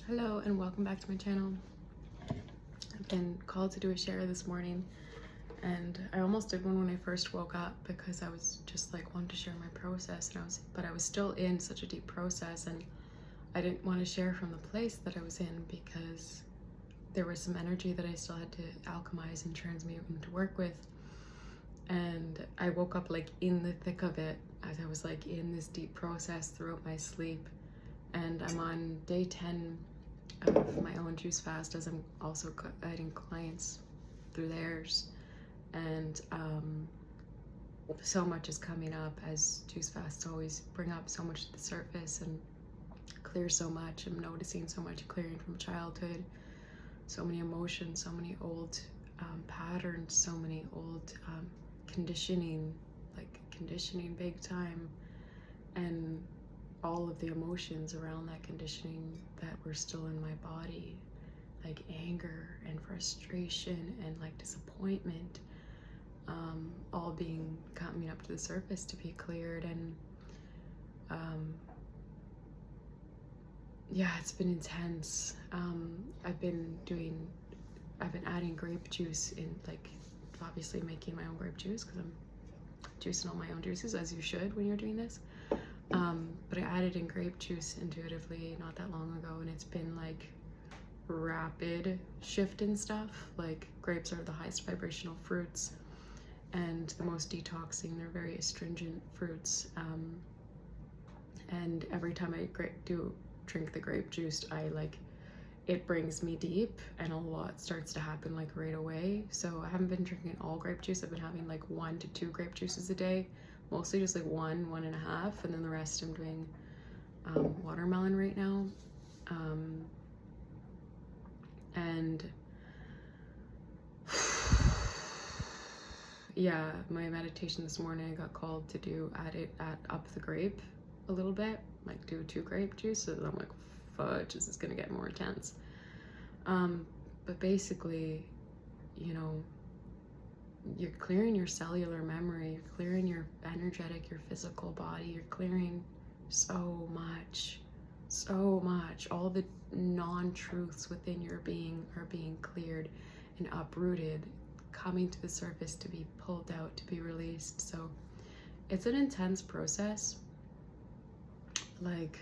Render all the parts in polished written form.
Hello and welcome back to my channel. I've been called to do a share this morning, and I almost did one when I first woke up because I was just like wanted to share my process, and I was still in such a deep process, and I didn't want to share from the place that I was in because there was some energy that I still had to alchemize and transmute and to work with. And I woke up like in the thick of it as I was like in this deep process throughout my sleep. And I'm on day 10 of my own juice fast as I'm also guiding clients through theirs. And so much is coming up, as juice fasts always bring up so much to the surface and clear so much. I'm noticing so much clearing from childhood, so many emotions, so many old patterns, so many old conditioning, like conditioning big time, and all of the emotions around that conditioning that were still in my body, like anger and frustration and like disappointment, all coming up to the surface to be cleared. And yeah, it's been intense. I've been adding grape juice in, like obviously making my own grape juice because I'm juicing all my own juices, as you should when you're doing this. But I added in grape juice intuitively not that long ago, and it's been like rapid shift in stuff. Like grapes are the highest vibrational fruits and the most detoxing. They're very astringent fruits. And every time I drink the grape juice, it brings me deep, and a lot starts to happen like right away. So I haven't been drinking all grape juice. I've been having like 1 to 2 grape juices a day, mostly just like 1.5, and then the rest I'm doing watermelon right now. And yeah, my meditation this morning, I got called to add up the grape a little bit, like do 2 grape juices. I'm like, fudge, this is gonna get more intense. But basically, you know, you're clearing your cellular memory, you're clearing your energetic, your physical body, you're clearing so much. All the non-truths within your being are being cleared and uprooted, coming to the surface to be pulled out, to be released. So it's an intense process. Like,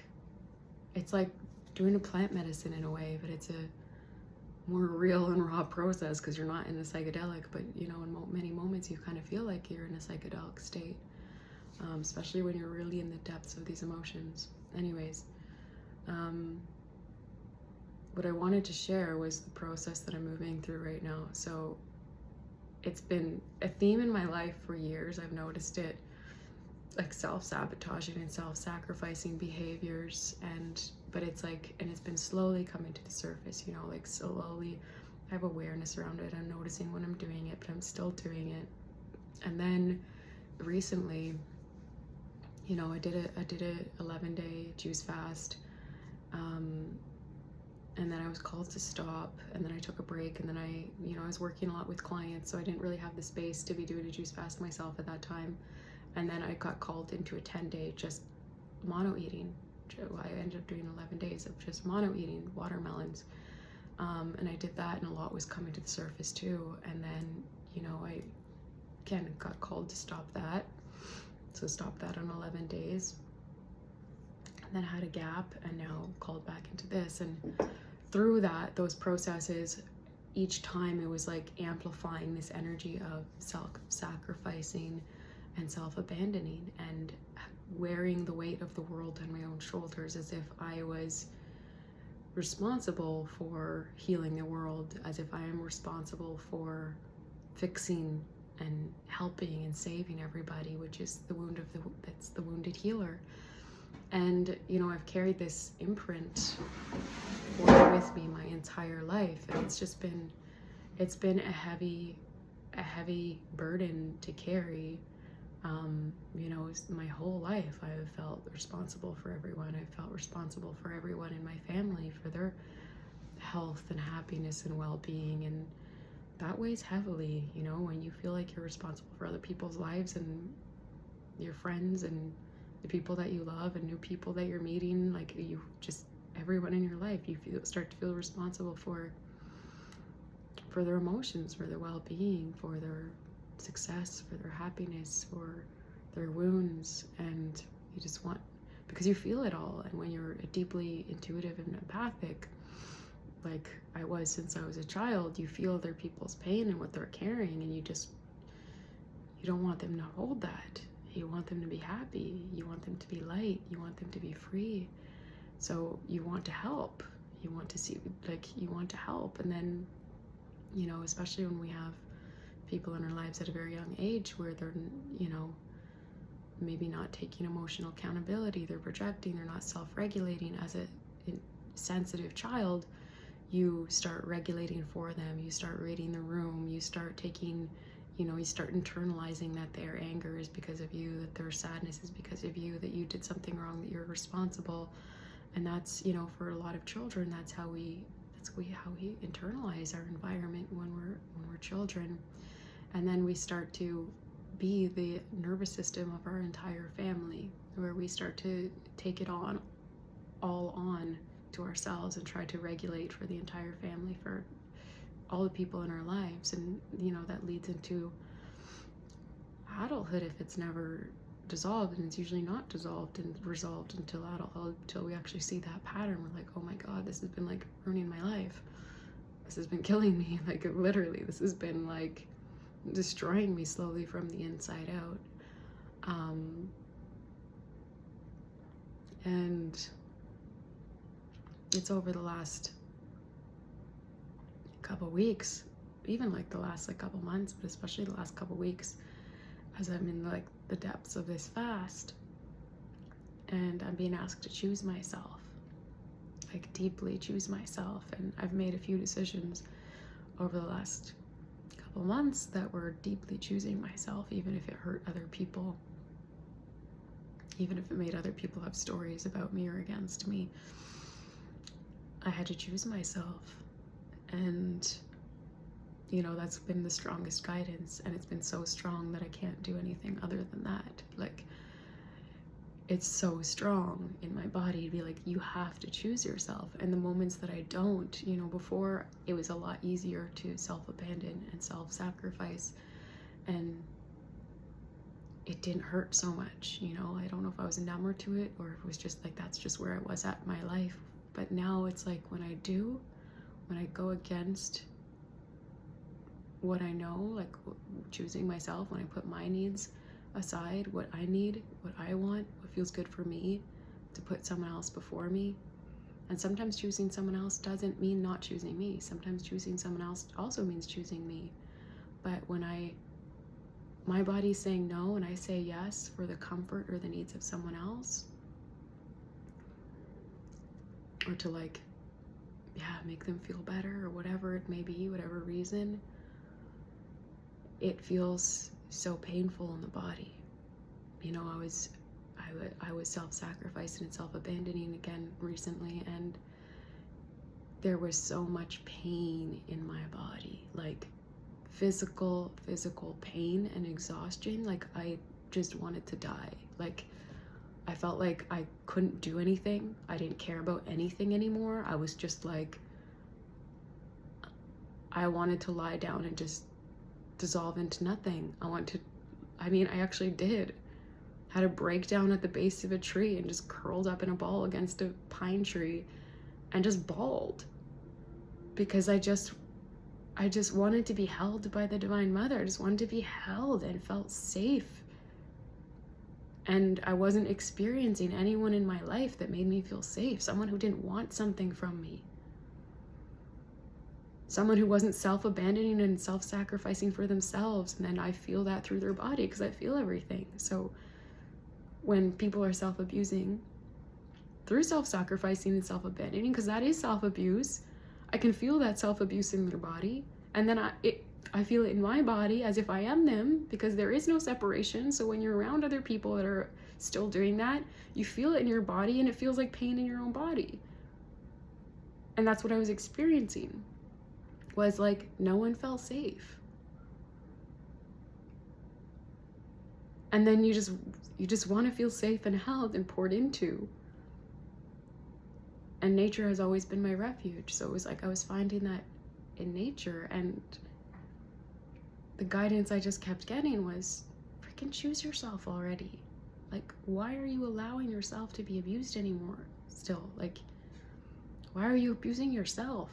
it's like doing a plant medicine in a way, but it's a more real and raw process because you're not in a psychedelic. But you know, in many moments you kind of feel like you're in a psychedelic state, especially when you're really in the depths of these emotions. Anyways, what I wanted to share was the process that I'm moving through right now. So it's been a theme in my life for years. I've noticed it, like self-sabotaging and self-sacrificing behaviors, but it's like, and it's been slowly coming to the surface, you know, like slowly I have awareness around it. I'm noticing when I'm doing it, but I'm still doing it. And then recently, you know, I did a 11-day juice fast, and then I was called to stop, and then I took a break, and then I was working a lot with clients, so I didn't really have the space to be doing a juice fast myself at that time. And then I got called into a 10-day just mono eating. I ended up doing 11 days of just mono eating watermelons. And I did that, and a lot was coming to the surface too. And then, you know, I again got called to stop that. So stopped that on 11 days. And then had a gap, and now called back into this. And through those processes, each time it was like amplifying this energy of self-sacrificing and self-abandoning and wearing the weight of the world on my own shoulders, as if I was responsible for healing the world, as if I am responsible for fixing and helping and saving everybody, which is that's the wounded healer. And you know, I've carried this imprint with me my entire life, and it's been a heavy burden to carry. You know, my whole life I have felt responsible for everyone. I felt responsible for everyone in my family, for their health and happiness and well-being, and that weighs heavily, you know, when you feel like you're responsible for other people's lives and your friends and the people that you love and new people that you're meeting. Like, you just everyone in your life. You start to feel responsible for their emotions, for their well-being, for their success, for their happiness, for their wounds. And you just want, because you feel it all. And when you're deeply intuitive and empathic, like I was since I was a child, you feel other people's pain and what they're carrying, and you don't want them to hold that. You want them to be happy. You want them to be light. You want them to be free. So you want to help. You want to see, like, you want to help. And then, you know, especially when we have people in our lives at a very young age where they're, you know, maybe not taking emotional accountability, they're projecting, they're not self-regulating. As a sensitive child, you start regulating for them. You start reading the room. You start taking, you know, you start internalizing that their anger is because of you, that their sadness is because of you, that you did something wrong, that you're responsible. And that's, you know, for a lot of children, that's how we internalize our environment when we're children. And then we start to be the nervous system of our entire family, where we start to take it all on to ourselves and try to regulate for the entire family, for all the people in our lives. And, you know, that leads into adulthood if it's never dissolved, and it's usually not dissolved and resolved until adulthood, until we actually see that pattern. We're like, oh my God, this has been like ruining my life. This has been killing me. Like, literally, this has been like destroying me slowly from the inside out. And it's over the last couple weeks, even like the last like couple months, but especially the last couple weeks, as I'm in like the depths of this fast, and I'm being asked to choose myself, like deeply choose myself. And I've made a few decisions over the last couple months that were deeply choosing myself, even if it hurt other people, even if it made other people have stories about me or against me. I had to choose myself. And, you know, that's been the strongest guidance, and it's been so strong that I can't do anything other than that. Like, it's so strong in my body to be like, you have to choose yourself. And the moments that I don't, you know, before it was a lot easier to self-abandon and self-sacrifice, and it didn't hurt so much, you know. I don't know if I was number to it or if it was just like, that's just where I was at in my life. But now it's like, when I go against what I know, like choosing myself, when I put my needs aside, what I need, what I want, what feels good for me, to put someone else before me. And sometimes choosing someone else doesn't mean not choosing me. Sometimes choosing someone else also means choosing me. But when my body's saying no and I say yes for the comfort or the needs of someone else, or to like, yeah, make them feel better or whatever it may be, whatever reason, it feels so painful in the body. You know, I was self-sacrificing and self-abandoning again recently, and there was so much pain in my body, like physical pain and exhaustion. Like, I just wanted to die. Like, I felt like I couldn't do anything. I didn't care about anything anymore. I was just like, I wanted to lie down and just dissolve into nothing. I actually did. Had a breakdown at the base of a tree and just curled up in a ball against a pine tree and just bawled, because I just wanted to be held by the Divine Mother. I just wanted to be held and felt safe. And I wasn't experiencing anyone in my life that made me feel safe. Someone who didn't want something from me. Someone who wasn't self-abandoning and self-sacrificing for themselves. And then I feel that through their body, because I feel everything. So when people are self-abusing through self-sacrificing and self-abandoning, because that is self-abuse, I can feel that self-abuse in their body. And then I feel it in my body as if I am them, because there is no separation. So when you're around other people that are still doing that, you feel it in your body, and it feels like pain in your own body. And that's what I was experiencing, was like, no one felt safe. And then you just want to feel safe and held and poured into. And nature has always been my refuge. So it was like I was finding that in nature, and the guidance I just kept getting was, freaking choose yourself already. Like, why are you allowing yourself to be abused anymore still? Like, why are you abusing yourself?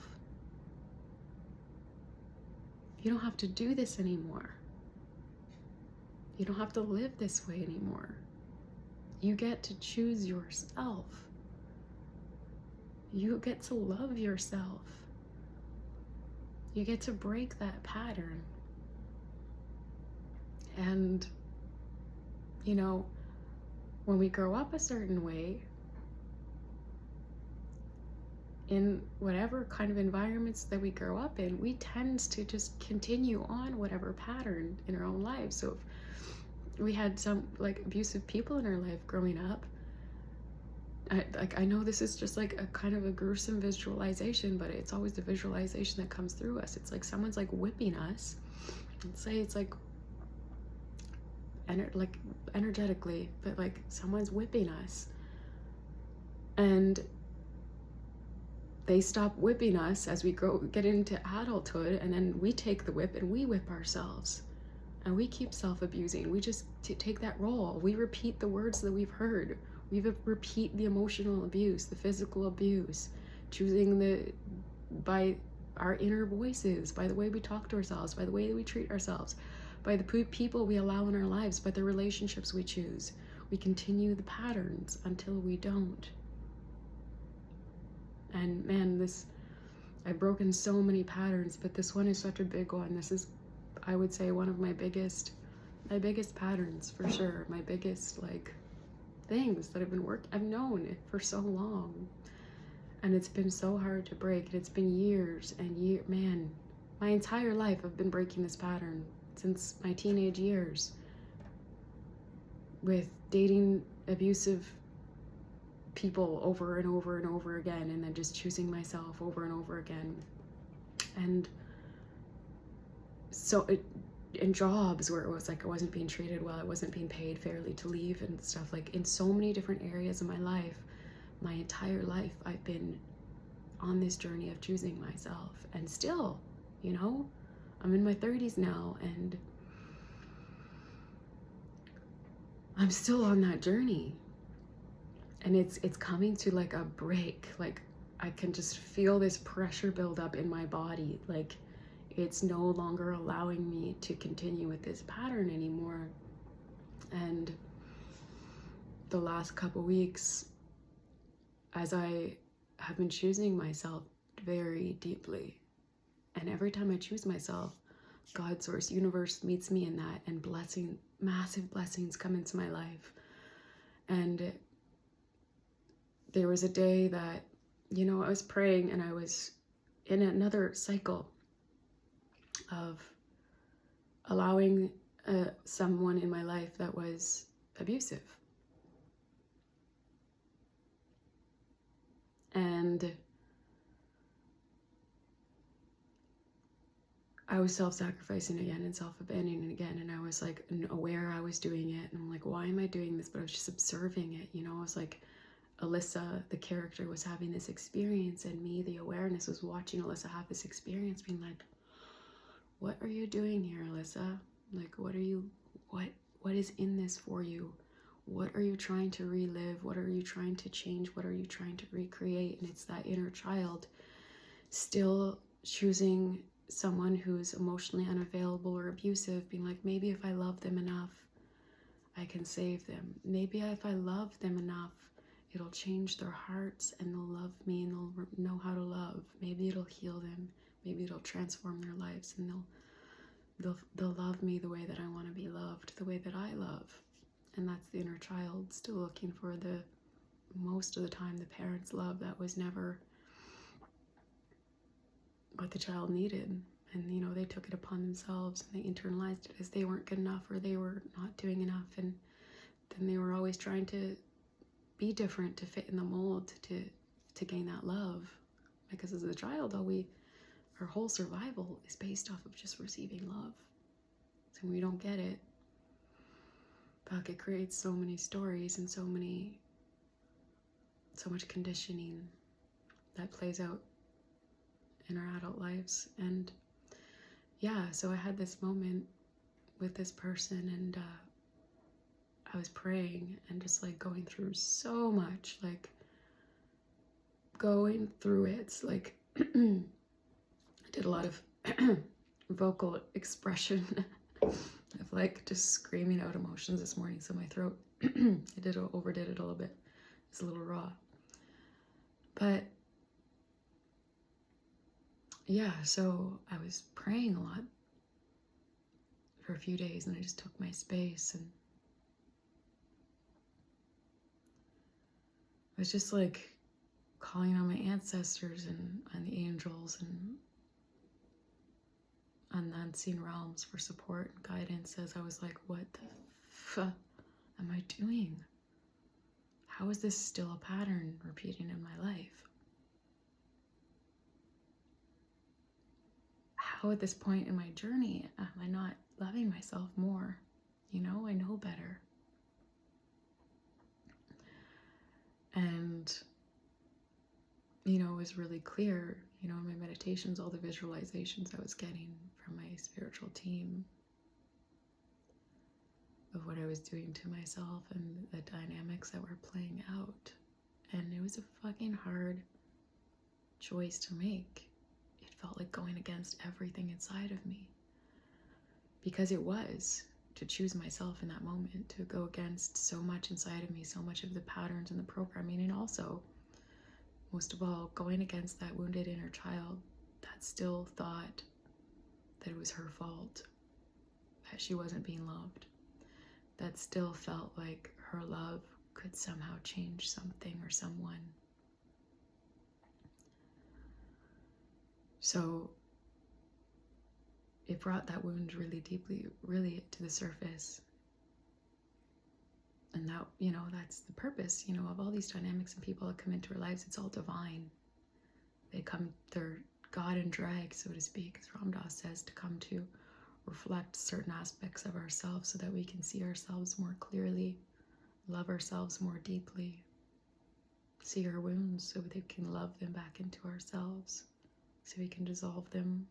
You don't have to do this anymore. You don't have to live this way anymore. You get to choose yourself. You get to love yourself. You get to break that pattern. And, you know, when we grow up a certain way, in whatever kind of environments that we grow up in, we tend to just continue on whatever pattern in our own lives. So if we had some like abusive people in our life growing up, I know this is just like a kind of a gruesome visualization, but it's always the visualization that comes through us. It's like someone's like whipping us. Let's say it's like energetically, but like someone's whipping us, and they stop whipping us as we get into adulthood, and then we take the whip and we whip ourselves, and we keep self-abusing. We just take that role. We repeat the words that we've heard. We repeat the emotional abuse, the physical abuse, choosing by our inner voices, by the way we talk to ourselves, by the way that we treat ourselves, by the people we allow in our lives, by the relationships we choose. We continue the patterns until we don't. And man, I've broken so many patterns, but this one is such a big one. This is, I would say, one of my biggest patterns for sure. My biggest like things that I've known it for so long, and it's been so hard to break. And it's been years and years, man, my entire life I've been breaking this pattern since my teenage years, with dating abusive people over and over and over again, and then just choosing myself over and over again. And so in jobs where it was like I wasn't being treated well, I wasn't being paid fairly to leave and stuff, like in so many different areas of my life, my entire life I've been on this journey of choosing myself. And still, you know, I'm in my 30s now, and I'm still on that journey. And it's coming to like a break. Like I can just feel this pressure build up in my body. Like it's no longer allowing me to continue with this pattern anymore. And the last couple weeks, as I have been choosing myself very deeply, and every time I choose myself, God, source, universe meets me in that, and massive blessings come into my life. And there was a day that, you know, I was praying, and I was in another cycle of allowing someone in my life that was abusive. And I was self-sacrificing again and self-abandoning again, and I was like aware I was doing it, and I'm like, why am I doing this? But I was just observing it, you know. I was like, Alyssa, the character, was having this experience, and me, the awareness, was watching Alyssa have this experience, being like, what are you doing here, Alyssa? Like, what is in this for you? What are you trying to relive? What are you trying to change? What are you trying to recreate? And it's that inner child still choosing someone who's emotionally unavailable or abusive, being like, maybe if I love them enough, I can save them. Maybe if I love them enough, it'll change their hearts, and they'll love me, and they'll know how to love. Maybe it'll heal them. Maybe it'll transform their lives, and they'll love me the way that I want to be loved, the way that I love. And that's the inner child still looking for most of the time, the parents' love that was never what the child needed. And, you know, they took it upon themselves, and they internalized it as they weren't good enough, or they were not doing enough. And then they were always trying to be different to fit in the mold, to gain that love. Because as a child, our whole survival is based off of just receiving love. So when we don't get it, fuck, it creates so many stories and so much conditioning. that plays out in our adult lives. And yeah, so I had this moment with this person, and I was praying and just like going through so much, like going through it. Like I did a lot of vocal expression of like just screaming out emotions this morning. So my throat, overdid it a little bit. It's a little raw. But yeah, so I was praying a lot for a few days, and I just took my space, and I was just like calling on my ancestors and on the angels and on the unseen realms for support and guidance, as I was like, what the fuck am I doing? How is this still a pattern repeating in my life? How at this point in my journey am I not loving myself more? You know, I know better. And, you know, it was really clear, you know, in my meditations, all the visualizations I was getting from my spiritual team of what I was doing to myself and the dynamics that were playing out. And it was a fucking hard choice to make. It felt like going against everything inside of me. Because it was to choose myself in that moment, to go against so much inside of me, so much of the patterns and the programming, and also, most of all, going against that wounded inner child that still thought that it was her fault, that she wasn't being loved, that still felt like her love could somehow change something or someone. So it brought that wound really deeply, really to the surface. And that, you know, that's the purpose, you know, of all these dynamics and people that come into our lives. It's all divine. They're God in drag, so to speak, as Ram Dass says, to come to reflect certain aspects of ourselves so that we can see ourselves more clearly, love ourselves more deeply, see our wounds so we can love them back into ourselves, so we can dissolve them.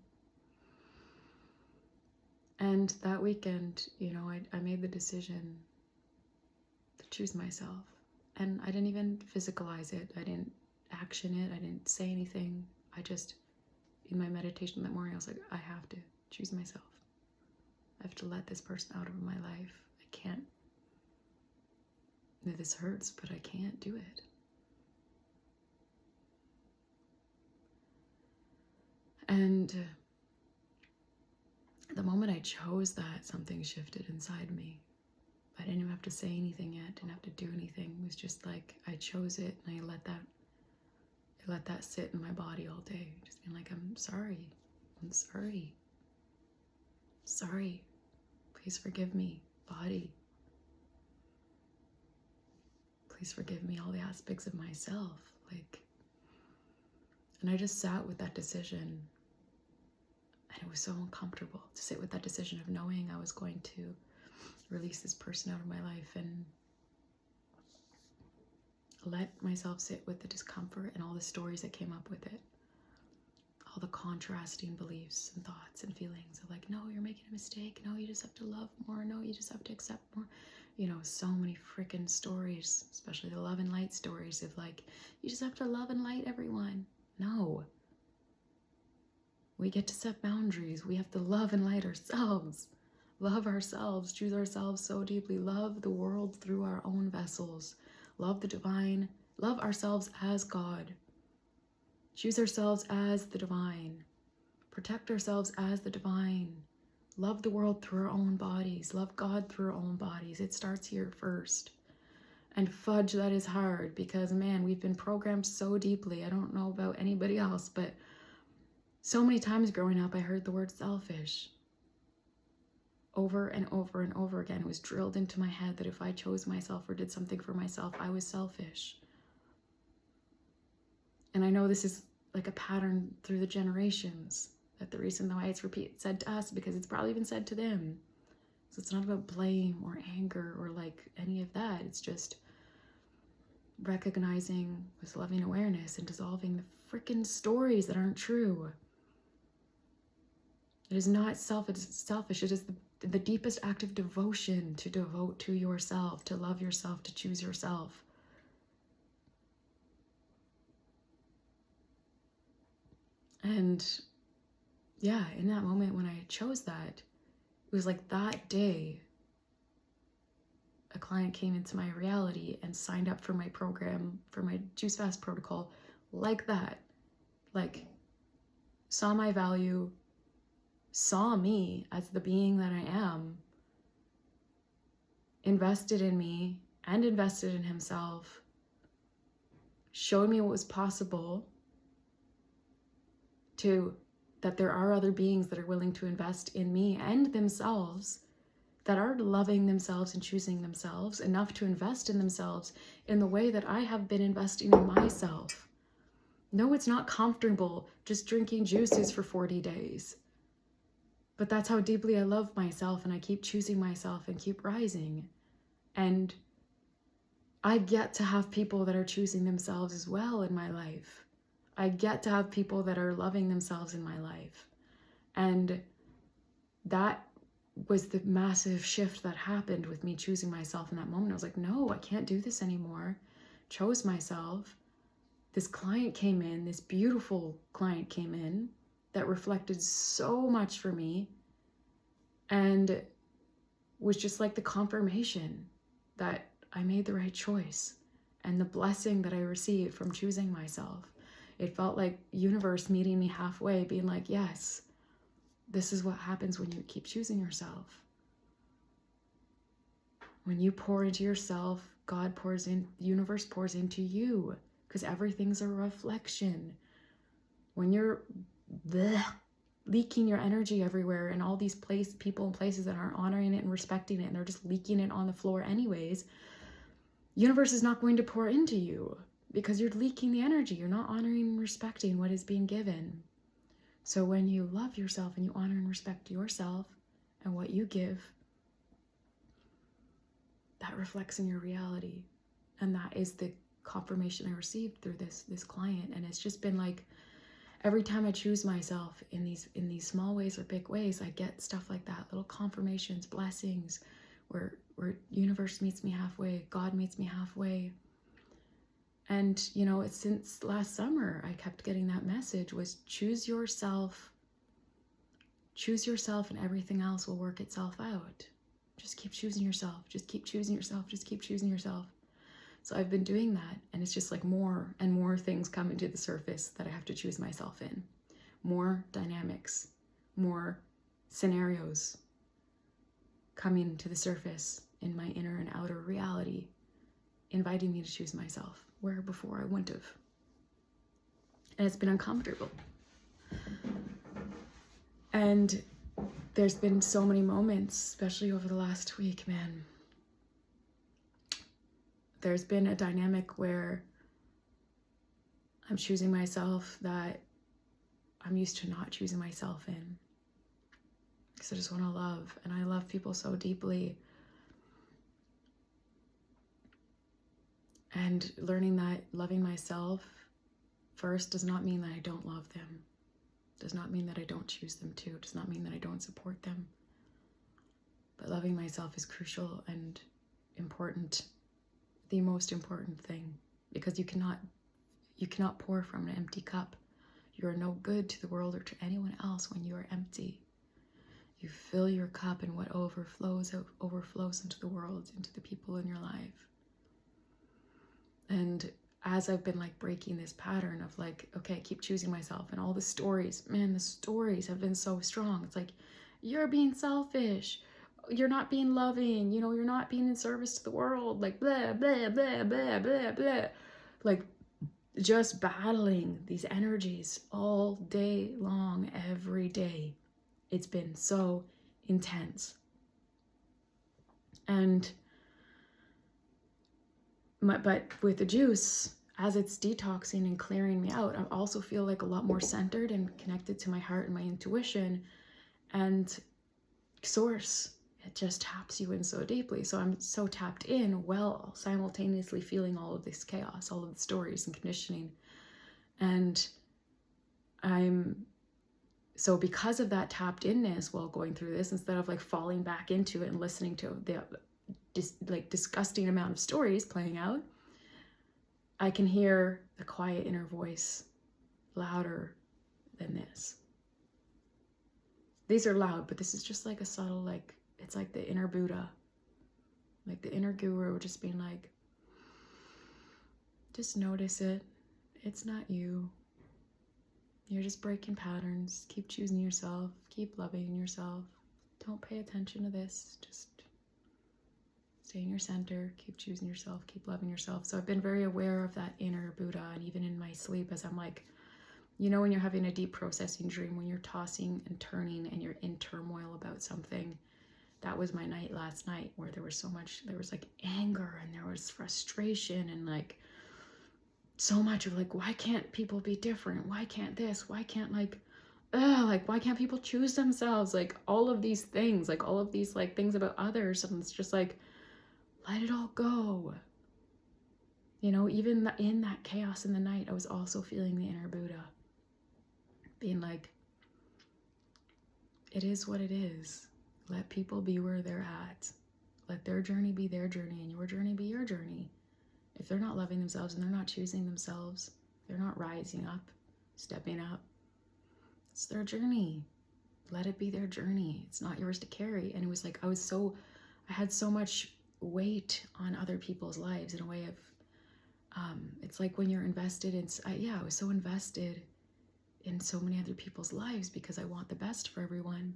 And that weekend, you know, I made the decision to choose myself. And I didn't even physicalize it. I didn't action it. I didn't say anything. I just, in my meditation that morning, I was like, I have to choose myself. I have to let this person out of my life. I can't. This hurts, but I can't do it. And the moment I chose that, something shifted inside me. I didn't even have to say anything yet, didn't have to do anything. It was just like I chose it, and I let that sit in my body all day. Just being like, I'm sorry. Sorry. Please forgive me, body. Please forgive me all the aspects of myself. And I just sat with that decision. And it was so uncomfortable to sit with that decision of knowing I was going to release this person out of my life and let myself sit with the discomfort and all the stories that came up with it. All the contrasting beliefs and thoughts and feelings of like, no, you're making a mistake. No, you just have to love more. No, you just have to accept more. You know, so many freaking stories, especially the love and light stories of like, you just have to love and light everyone. No. We get to set boundaries. We have to love and light ourselves. Love ourselves, choose ourselves so deeply, love the world through our own vessels, love the divine, love ourselves as God, choose ourselves as the divine, protect ourselves as the divine, love the world through our own bodies, love God through our own bodies. It starts here first. And fudge, that is hard because, man, we've been programmed so deeply. I don't know about anybody else, but so many times growing up, I heard the word selfish. Over and over and over again. It was drilled into my head that if I chose myself or did something for myself, I was selfish. And I know this is like a pattern through the generations, that the reason why it's said to us, because it's probably been said to them. So it's not about blame or anger or like any of that. It's just recognizing with loving awareness and dissolving the freaking stories that aren't true. It is not selfish. It is the deepest act of devotion to devote to yourself, to love yourself, to choose yourself. And yeah, in that moment when I chose that, it was like that day a client came into my reality and signed up for my program, for my Juice Fast protocol, like that. Like, saw my value, saw me as the being that I am, invested in me and invested in himself, showed me what was possible, that there are other beings that are willing to invest in me and themselves, that are loving themselves and choosing themselves enough to invest in themselves in the way that I have been investing in myself. No, it's not comfortable just drinking juices for 40 days. But that's how deeply I love myself, and I keep choosing myself and keep rising. And I get to have people that are choosing themselves as well in my life. I get to have people that are loving themselves in my life. And that was the massive shift that happened with me choosing myself in that moment. I was like, no, I can't do this anymore. Chose myself. This client came in, this beautiful client came in that reflected so much for me and was just like the confirmation that I made the right choice and the blessing that I received from choosing myself. It felt like universe meeting me halfway, being like, yes, this is what happens when you keep choosing yourself. When you pour into yourself, God pours in, the universe pours into you, because everything's a reflection. When you're leaking your energy everywhere and all these people and places that aren't honoring it and respecting it, and they're just leaking it on the floor anyways, universe is not going to pour into you because you're leaking the energy. You're not honoring and respecting what is being given. So when you love yourself and you honor and respect yourself and what you give, that reflects in your reality. And that is the confirmation I received through this client. And it's just been like, every time I choose myself in these small ways or big ways, I get stuff like that, little confirmations, blessings, where universe meets me halfway, God meets me halfway. And, you know, it's since last summer, I kept getting that message was choose yourself and everything else will work itself out. Just keep choosing yourself. Just keep choosing yourself. Just keep choosing yourself. So I've been doing that, and it's just like more and more things come into the surface that I have to choose myself in. More dynamics, more scenarios coming to the surface in my inner and outer reality, inviting me to choose myself, where before I wouldn't have. And it's been uncomfortable. And there's been so many moments, especially over the last week, man. There's been a dynamic where I'm choosing myself that I'm used to not choosing myself in. Because I just want to love, and I love people so deeply. And learning that loving myself first does not mean that I don't love them. Does not mean that I don't choose them too. Does not mean that I don't support them. But loving myself is crucial and important. The most important thing, because you cannot pour from an empty cup. You are no good to the world or to anyone else when you are empty. You fill your cup, and what overflows into the world, into the people in your life. And as I've been like breaking this pattern of like, okay, keep choosing myself, and all the stories, man, the stories have been so strong. It's like, you're being selfish. You're not being loving, you know, you're not being in service to the world, like blah, blah, blah, blah, blah, blah. Like just battling these energies all day long, every day. It's been so intense. And but with the juice, as it's detoxing and clearing me out, I also feel like a lot more centered and connected to my heart and my intuition and source. It just taps you in so deeply. So I'm so tapped in while simultaneously feeling all of this chaos, all of the stories and conditioning. And So because of that tapped inness while going through this, instead of like falling back into it and listening to the disgusting amount of stories playing out, I can hear the quiet inner voice louder than this. These are loud, but this is just like a subtle, like, it's like the inner Buddha, like the inner guru just being like, just notice it. It's not you. You're just breaking patterns. Keep choosing yourself. Keep loving yourself. Don't pay attention to this. Just stay in your center. Keep choosing yourself. Keep loving yourself. So I've been very aware of that inner Buddha, and even in my sleep, as I'm like, you know, when you're having a deep processing dream, when you're tossing and turning and you're in turmoil about something. That was my night last night, where there was so much, there was like anger and there was frustration and like so much of like, why can't people be different? Why can't this? Why can't why can't people choose themselves? Like all of these things, like all of these like things about others. And it's just like, let it all go. You know, even in that chaos in the night, I was also feeling the inner Buddha being like, it is what it is. Let people be where they're at. Let their journey be their journey and your journey be your journey. If they're not loving themselves and they're not choosing themselves, they're not rising up, stepping up, it's their journey. Let it be their journey. It's not yours to carry. And it was like, I had so much weight on other people's lives in a way of, it's like when you're invested in, I was so invested in so many other people's lives because I want the best for everyone,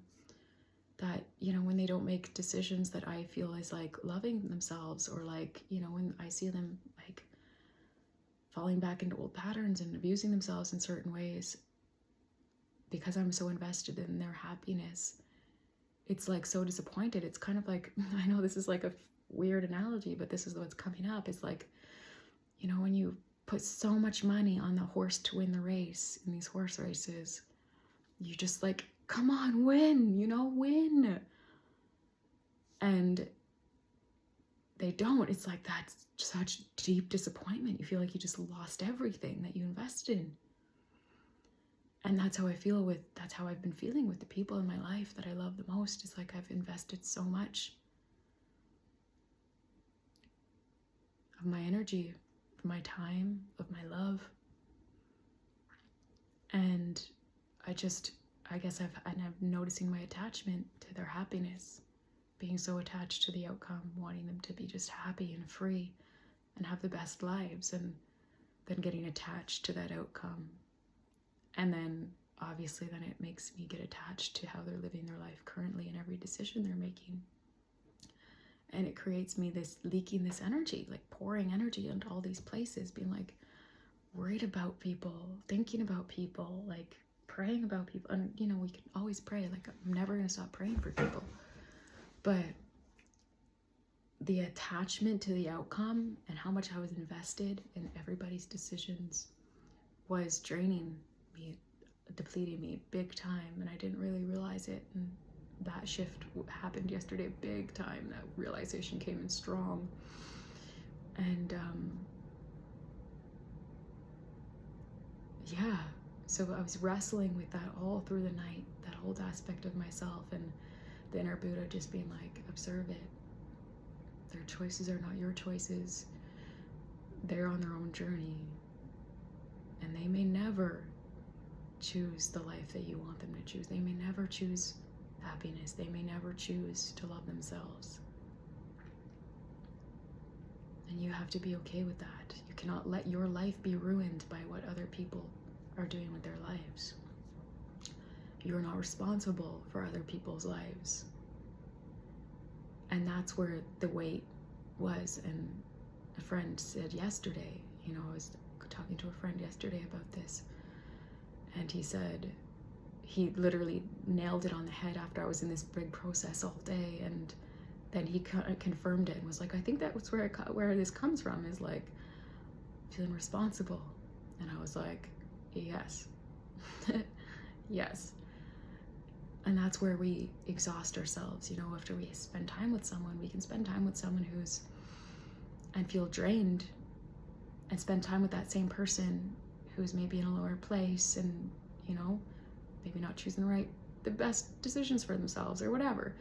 that, you know, when they don't make decisions that I feel is like loving themselves, or like, you know, when I see them like falling back into old patterns and abusing themselves in certain ways, because I'm so invested in their happiness, it's like so disappointed. It's kind of like, I know this is like a weird analogy, but this is what's coming up. It's like, you know, when you put so much money on the horse to win the race in these horse races, you just like, come on, win, you know, win. And they don't. It's like, that's such deep disappointment. You feel like you just lost everything that you invested in. And that's how that's how I've been feeling with the people in my life that I love the most. It's like I've invested so much of my energy, of my time, of my love. And I guess I'm noticing my attachment to their happiness, being so attached to the outcome, wanting them to be just happy and free and have the best lives, and then getting attached to that outcome. And then obviously then it makes me get attached to how they're living their life currently and every decision they're making. And it creates me leaking this energy, like pouring energy into all these places, being like worried about people, thinking about people, like praying about people. And you know, we can always pray, like I'm never going to stop praying for people. But the attachment to the outcome and how much I was invested in everybody's decisions was draining me, depleting me big time, and I didn't really realize it. And that shift happened yesterday big time. That realization came in strong. And so I was wrestling with that all through the night, that whole aspect of myself, and the inner Buddha just being like, observe it. Their choices are not your choices. They're on their own journey, and they may never choose the life that you want them to choose. They may never choose happiness. They may never choose to love themselves. And you have to be okay with that. You cannot let your life be ruined by what other people are doing with their lives. You're not responsible for other people's lives. And that's where the weight was. And a friend said yesterday, you know, I was talking to a friend yesterday about this, and he said he literally nailed it on the head after I was in this big process all day, and then he confirmed it and was like, I think that was where this comes from, is like feeling responsible. And I was like, yes. Yes. And that's where we exhaust ourselves. You know, after we spend time with someone, we can spend time with someone and feel drained, and spend time with that same person who's maybe in a lower place, and, you know, maybe not choosing the best decisions for themselves or whatever,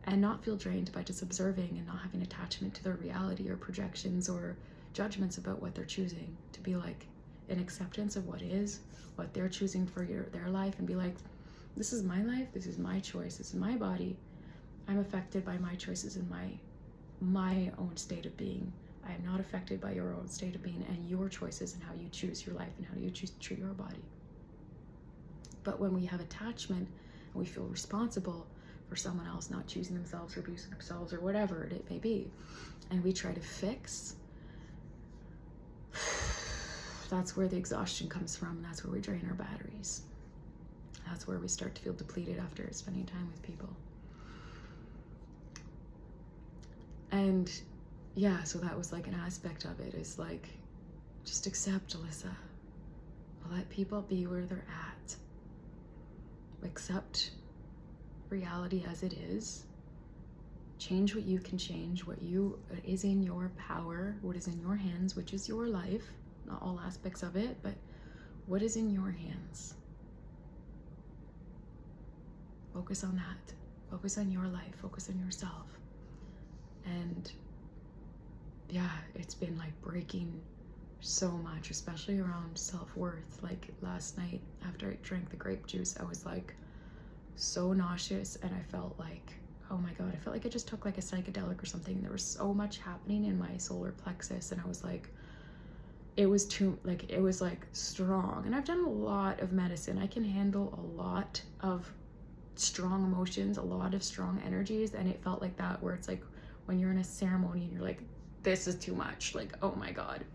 and not feel drained by just observing and not having attachment to their reality or projections or judgments about what they're choosing. To be like in acceptance of what is, what they're choosing for their life, and be like, this is my life, this is my choice, this is my body. I'm affected by my choices and my own state of being. I am not affected by your own state of being and your choices and how you choose your life and how you choose to treat your body. But when we have attachment and we feel responsible for someone else not choosing themselves or abusing themselves or whatever it may be, and we try to fix, that's where the exhaustion comes from. That's where we drain our batteries. That's where we start to feel depleted after spending time with people. And yeah, so that was like an aspect of it, is like, just accept, Alyssa. Let people be where they're at. Accept reality as it is. Change what you can change, what is in your power, what is in your hands, which is your life. Not all aspects of it, but what is in your hands. Focus on that. Focus on your life. Focus on yourself. And yeah, it's been like breaking so much, especially around self-worth. Like last night after I drank the grape juice, I was like so nauseous, and I felt like, oh my God, I felt like I just took like a psychedelic or something. There was so much happening in my solar plexus, and I was like, it was strong. And I've done a lot of medicine. I can handle a lot of strong emotions, a lot of strong energies, and it felt like that, where it's like when you're in a ceremony and you're like, this is too much, like, oh my God.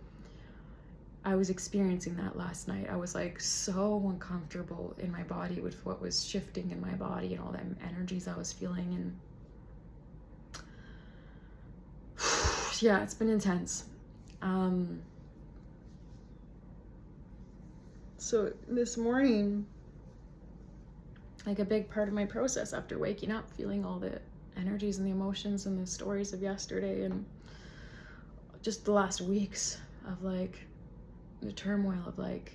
I was experiencing that last night. I was like so uncomfortable in my body with what was shifting in my body and all the energies I was feeling. And yeah, it's been intense. So this morning, like a big part of my process after waking up, feeling all the energies and the emotions and the stories of yesterday and just the last weeks of like the turmoil of like,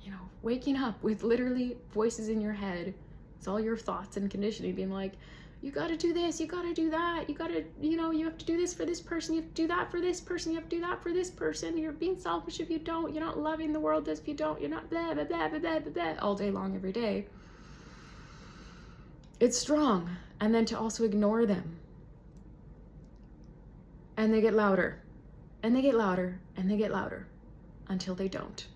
you know, waking up with literally voices in your head. It's all your thoughts and conditioning being like, you gotta do this, you gotta do that, you gotta, you know, you have to do this for this person, you have to do that for this person, you have to do that for this person, you're being selfish if you don't, you're not loving the world if you don't, you're not blah, blah, blah, blah, blah, blah, blah, all day long, every day. It's strong. And then to also ignore them. And they get louder. And they get louder. And they get louder. Until they don't.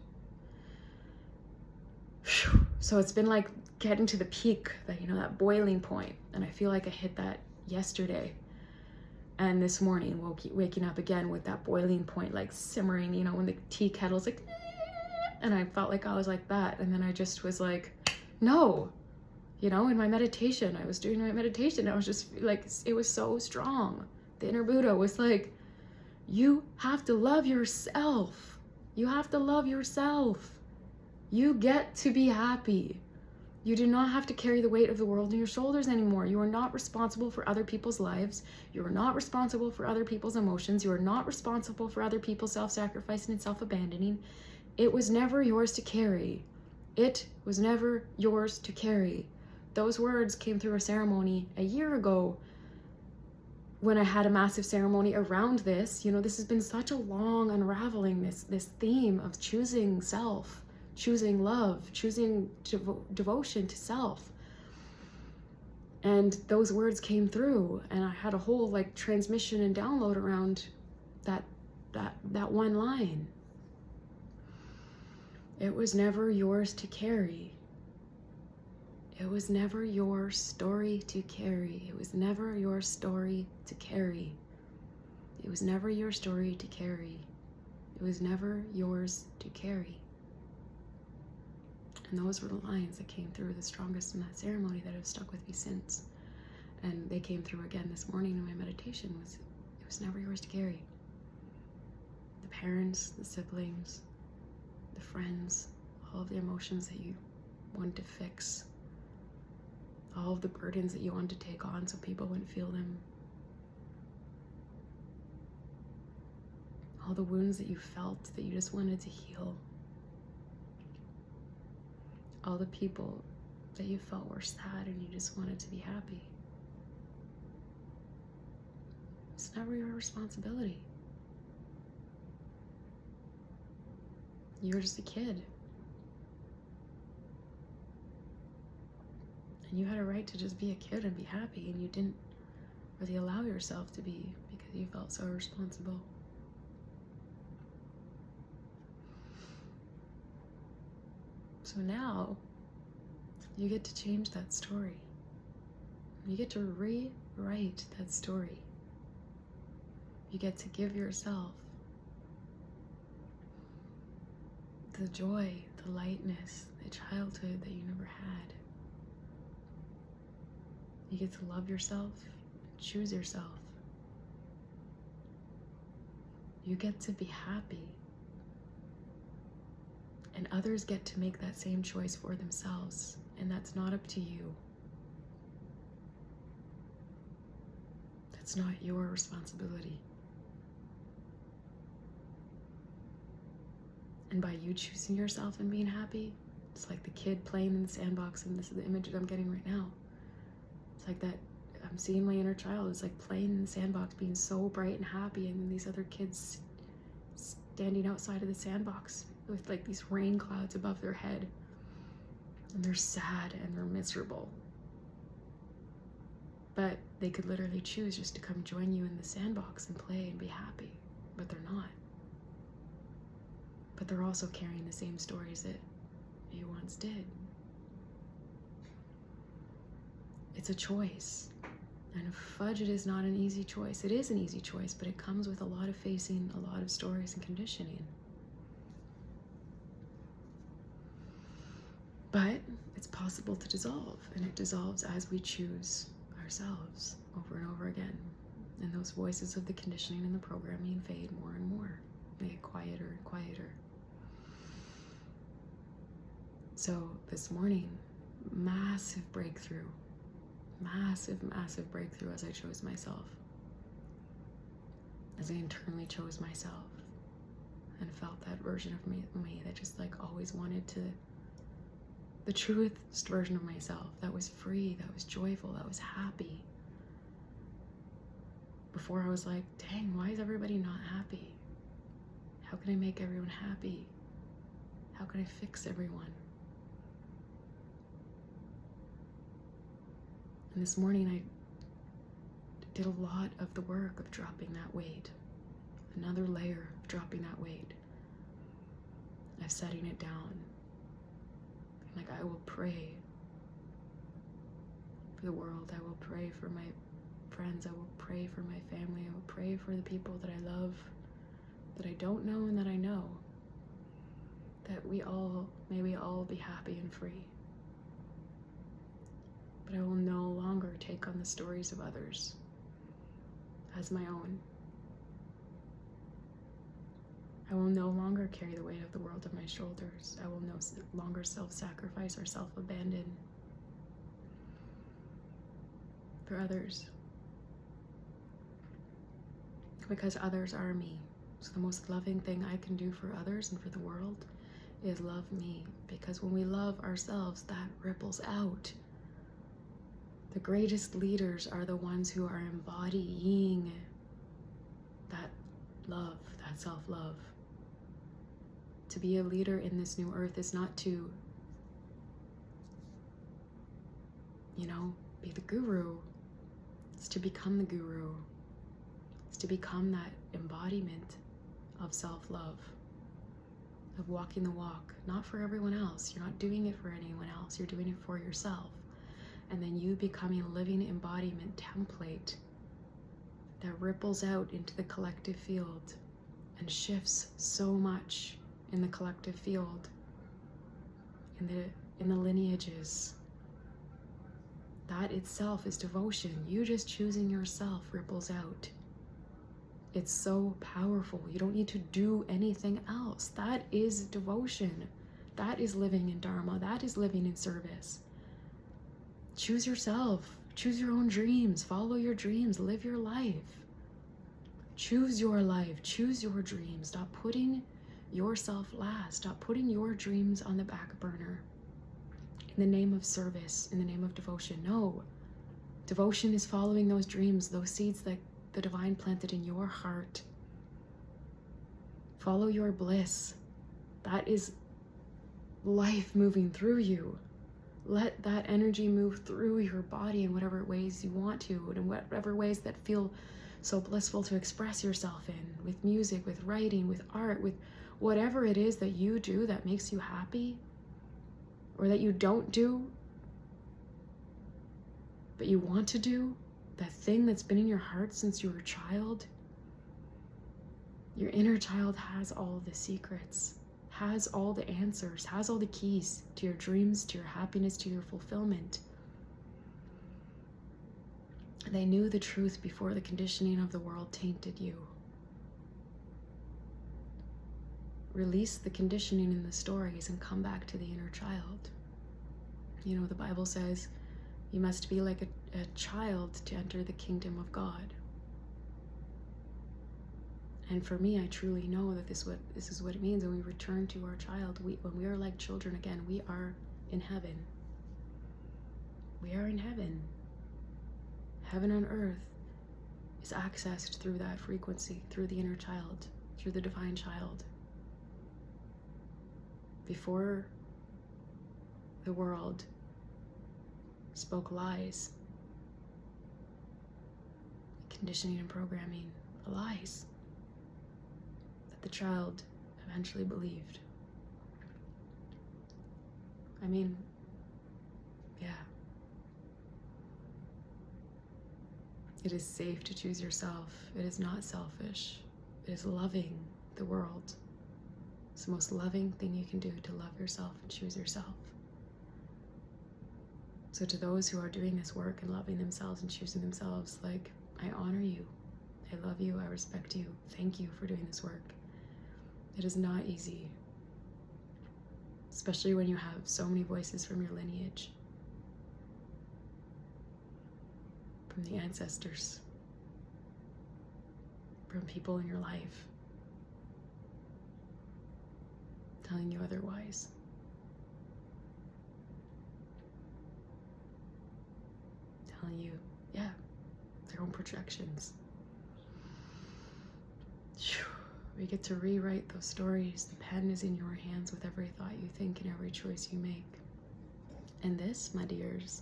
So it's been like getting to the peak, that, you know, that boiling point. And I feel like I hit that yesterday. And this morning, waking up again with that boiling point, like simmering, you know, when the tea kettle's like, and I felt like I was like that. And then I just was like, no. You know, in my meditation, I was doing my meditation. I was just like, it was so strong. The inner Buddha was like, you have to love yourself. You have to love yourself. You get to be happy. You do not have to carry the weight of the world on your shoulders anymore. You are not responsible for other people's lives. You are not responsible for other people's emotions. You are not responsible for other people's self-sacrificing and self-abandoning. It was never yours to carry. It was never yours to carry. Those words came through a ceremony a year ago when I had a massive ceremony around this. You know, this has been such a long unraveling, this theme of choosing self, choosing love, choosing devotion to self. And those words came through, and I had a whole like transmission and download around that one line. It was never yours to carry. It was never your story to carry. It was never your story to carry. It was never your story to carry. It was never yours to carry. And those were the lines that came through the strongest in that ceremony that have stuck with me since. And they came through again this morning in my meditation. It was never yours to carry. The parents, the siblings, the friends, all of the emotions that you wanted to fix, all of the burdens that you wanted to take on so people wouldn't feel them, all the wounds that you felt that you just wanted to heal, all the people that you felt were sad and you just wanted to be happy. It's never your responsibility. You were just a kid. And you had a right to just be a kid and be happy, and you didn't really allow yourself to be because you felt so responsible. So now, you get to change that story. You get to rewrite that story. You get to give yourself the joy, the lightness, the childhood that you never had. You get to love yourself, choose yourself. You get to be happy. And others get to make that same choice for themselves, and that's not up to you. That's not your responsibility. And by you choosing yourself and being happy, it's like the kid playing in the sandbox, and this is the image that I'm getting right now. It's like that, I'm seeing my inner child. It's like playing in the sandbox, being so bright and happy, and then these other kids standing outside of the sandbox with like these rain clouds above their head, and they're sad and they're miserable. But they could literally choose just to come join you in the sandbox and play and be happy, but they're not. But they're also carrying the same stories that you once did. It's a choice. And fudge, it is not an easy choice. It is an easy choice, but it comes with a lot of facing a lot of stories and conditioning. But it's possible to dissolve, and it dissolves as we choose ourselves over and over again. And those voices of the conditioning and the programming fade more and more. They get quieter and quieter. So this morning, massive breakthrough as I chose myself, as I internally chose myself and felt that version of me that just like always wanted to, the truest version of myself that was free, that was joyful, that was happy. Before I was like, dang, why is everybody not happy? How can I make everyone happy? How can I fix everyone? And this morning I did a lot of the work of dropping that weight. Another layer of dropping that weight. Of setting it down. Like, I will pray for the world. I will pray for my friends. I will pray for my family. I will pray for the people that I love, that I don't know and that I know. That may we all be happy and free. But I will no longer take on the stories of others as my own. I will no longer carry the weight of the world on my shoulders. I will no longer self-sacrifice or self-abandon for others. Because others are me. So the most loving thing I can do for others and for the world is love me. Because when we love ourselves, that ripples out. The greatest leaders are the ones who are embodying that love, that self-love. To be a leader in this new earth is not to, be the guru. It's to become the guru. It's to become that embodiment of self-love, of walking the walk, not for everyone else. You're not doing it for anyone else. You're doing it for yourself. And then you becoming a living embodiment template that ripples out into the collective field and shifts so much in the collective field, in the lineages. That itself is devotion. You just choosing yourself ripples out. It's so powerful. You don't need to do anything else. That is devotion. That is living in Dharma. That is living in service. Choose yourself. Choose your own dreams. Follow your dreams. Live your life. Choose your life. Choose your dreams. Stop putting yourself last. Stop putting your dreams on the back burner. in the name of service, in the name of devotion. No. Devotion is following those dreams, those seeds that the divine planted in your heart. Follow your bliss. That is life moving through you. Let that energy move through your body in whatever ways you want to, and in whatever ways that feel so blissful to express yourself in, with music, with writing, with art, with whatever it is that you do that makes you happy, or that you don't do, but you want to do, that thing that's been in your heart since you were a child. Your inner child has all the secrets, has all the answers, has all the keys to your dreams, to your happiness, to your fulfillment. They knew the truth before the conditioning of the world tainted you. Release the conditioning in the stories and come back to the inner child. You know, the Bible says you must be like a child to enter the kingdom of God. And for me, I truly know that this is what it means when we return to our child. When we are like children again, we are in heaven. We are in heaven. Heaven on earth is accessed through that frequency, through the inner child, through the divine child. Before the world spoke lies, conditioning and programming, lies that the child eventually believed. I mean, yeah. It is safe to choose yourself. It is not selfish. It is loving the world. It's the most loving thing you can do, to love yourself and choose yourself. So to those who are doing this work and loving themselves and choosing themselves, like, I honor you. I love you. I respect you. Thank you for doing this work. It is not easy, especially when you have so many voices from your lineage, from the ancestors, from people in your life telling you otherwise. Telling you, yeah, their own projections. We get to rewrite those stories. The pen is in your hands with every thought you think and every choice you make. And this, my dears,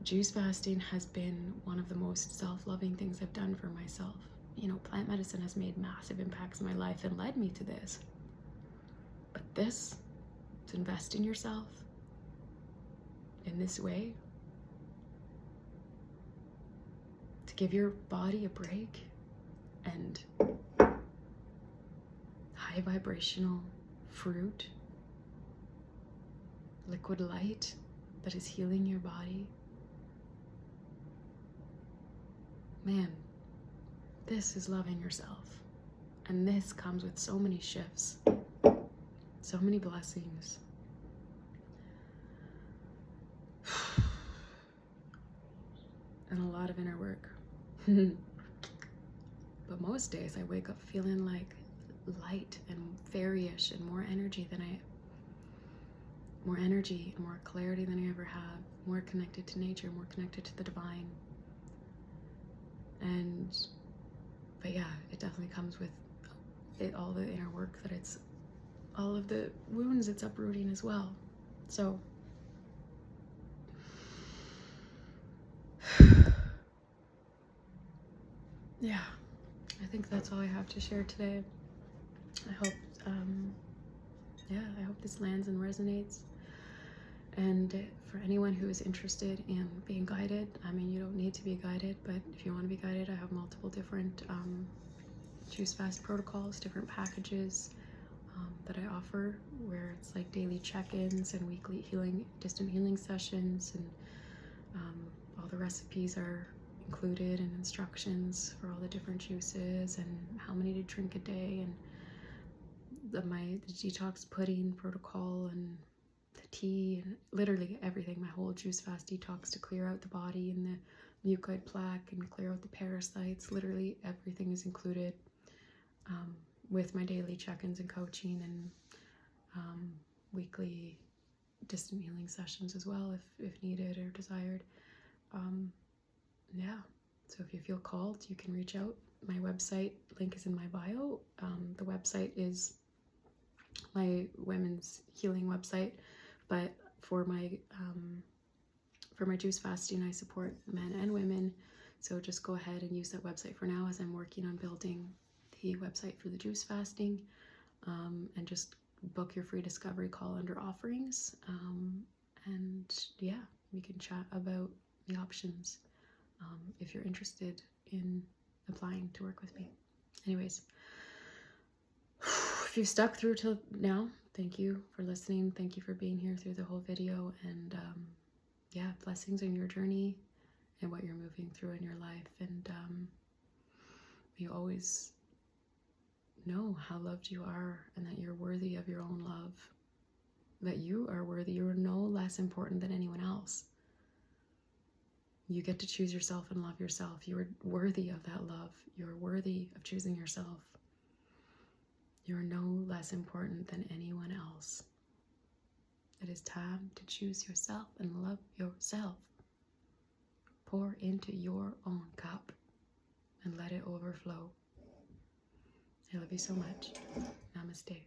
juice fasting has been one of the most self-loving things I've done for myself. You know, plant medicine has made massive impacts in my life and led me to this. But this, to invest in yourself in this way, to give your body a break, and high vibrational fruit, liquid light that is healing your body. Man, this is loving yourself. And this comes with so many shifts, so many blessings. And a lot of inner work. But most days I wake up feeling like light and fairyish and more energy and more clarity than I ever have, more connected to nature, more connected to the divine. But yeah, it definitely comes with all the inner work, that it's all of the wounds it's uprooting as well. So yeah, I think that's all I have to share today. I hope, I hope this lands and resonates. And for anyone who is interested in being guided, I mean, you don't need to be guided, but if you want to be guided, I have multiple different Juice Fast protocols, different packages that I offer, where it's like daily check-ins and weekly distant healing sessions, and all the recipes are included, and instructions for all the different juices and how many to drink a day, and the detox pudding protocol, and the tea, and literally everything. My whole Juice Fast detox to clear out the body and the mucoid plaque and clear out the parasites. Literally everything is included with my daily check-ins and coaching and weekly distant healing sessions as well if needed or desired. Yeah, so if you feel called, you can reach out. My website link is in my bio. The website is my women's healing website, but for my juice fasting, I support men and women. So just go ahead and use that website for now, as I'm working on building the website for the juice fasting, and just book your free discovery call under offerings. And yeah, we can chat about the options if you're interested in applying to work with me. Anyways, if you've stuck through till now, thank you for listening. Thank you for being here through the whole video. And yeah, blessings in your journey and what you're moving through in your life. And you always know how loved you are, and that you're worthy of your own love. That you are worthy. You're no less important than anyone else. You get to choose yourself and love yourself. You are worthy of that love. You're worthy of choosing yourself. You're no less important than anyone else. It is time to choose yourself and love yourself. Pour into your own cup and let it overflow. I love you so much. Namaste.